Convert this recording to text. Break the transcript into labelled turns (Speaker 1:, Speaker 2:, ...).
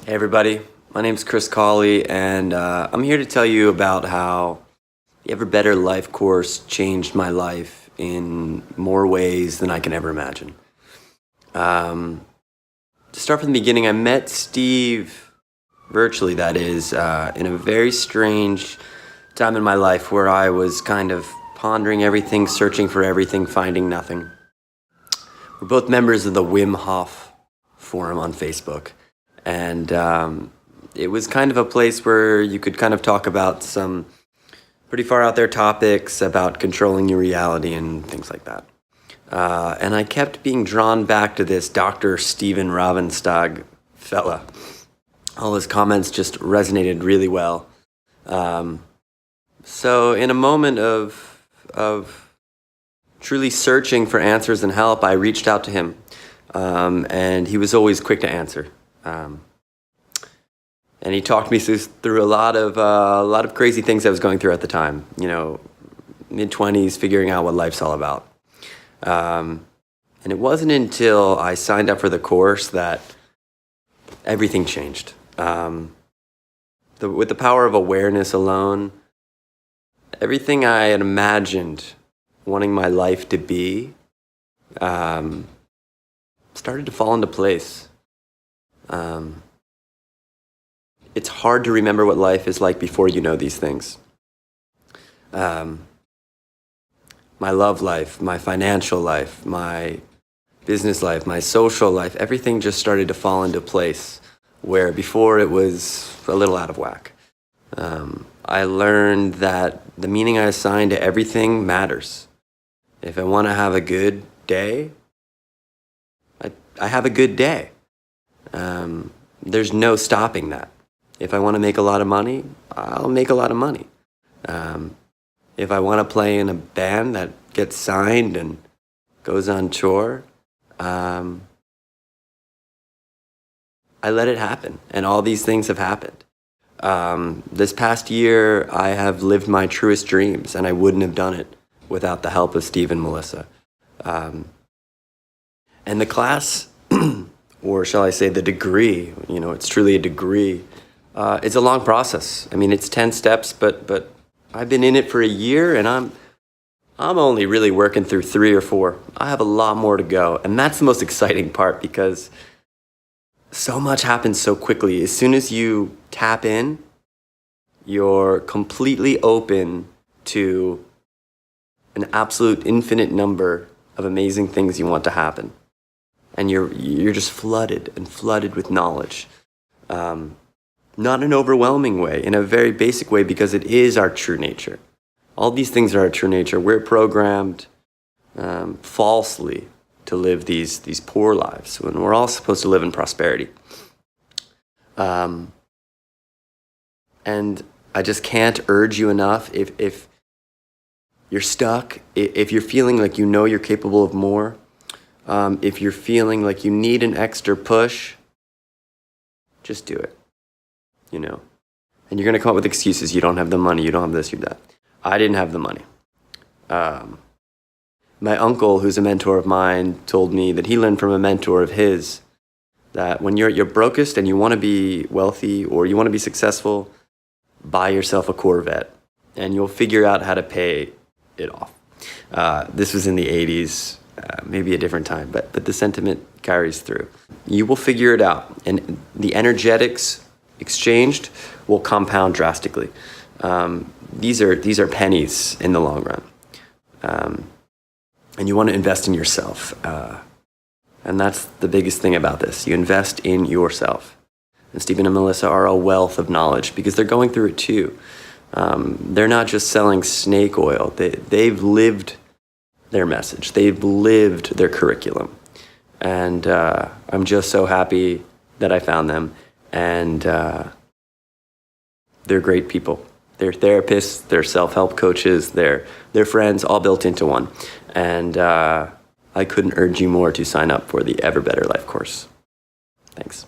Speaker 1: Hey everybody, my name's Chris Cawley, and I'm here to tell you about how the Ever Better Life course changed my life in more ways than I can ever imagine. To start from the beginning, I met Steve, virtually that is, in a very strange time in my life where I was kind of pondering everything, searching for everything, finding nothing. We're both members of the Wim Hof forum on Facebook. And it was kind of a place where you could kind of talk about some pretty far out there topics about controlling your reality and things like that. And I kept being drawn back to this Dr. Steven Ravenstag fella. All his comments just resonated really well. So in a moment of truly searching for answers and help, I reached out to him. And he was always quick to answer. And he talked me through a lot of crazy things I was going through at the time. You know, mid-20s, figuring out what life's all about. And it wasn't until I signed up for the course that everything changed. With the power of awareness alone, everything I had imagined wanting my life to be started to fall into place. It's hard to remember what life is like before you know these things. My love life, my financial life, my business life, my social life, everything just started to fall into place where before it was a little out of whack. I learned that the meaning I assign to everything matters. If I want to have a good day, I have a good day. There's no stopping that. If I want to make a lot of money, I'll make a lot of money. If I want to play in a band that gets signed and goes on tour, I let it happen. And all these things have happened. This past year, I have lived my truest dreams, and I wouldn't have done it without the help of Steve and Melissa. And the class, or shall I say the degree, you know, it's truly a degree. It's a long process. I mean, it's 10 steps, but I've been in it for a year, and I'm only really working through 3 or 4. I have a lot more to go, and that's the most exciting part because so much happens so quickly. As soon as you tap in, you're completely open to an absolute infinite number of amazing things you want to happen. And you're just flooded with knowledge. Not in an overwhelming way, in a very basic way, because it is our true nature. All these things are our true nature. We're programmed falsely to live these poor lives when we're all supposed to live in prosperity. And I just can't urge you enough, if you're stuck, if you're feeling like you know you're capable of more, if you're feeling like you need an extra push, just do it, you know. And you're going to come up with excuses. You don't have the money, you don't have this, you have that. I didn't have the money. My uncle, who's a mentor of mine, told me that he learned from a mentor of his that when you're at your brokest and you want to be wealthy or you want to be successful, buy yourself a Corvette and you'll figure out how to pay it off. This was in the 80s. Maybe a different time, but the sentiment carries through. You will figure it out, and the energetics exchanged will compound drastically. These are pennies in the long run, and you want to invest in yourself, and that's the biggest thing about this. You invest in yourself, and Stephen and Melissa are a wealth of knowledge because they're going through it too. They're not just selling snake oil. They've lived their message. They've lived their curriculum. And I'm just so happy that I found them. And they're great people. They're therapists, they're self-help coaches, they're friends, all built into one. And I couldn't urge you more to sign up for the Ever Better Life course. Thanks.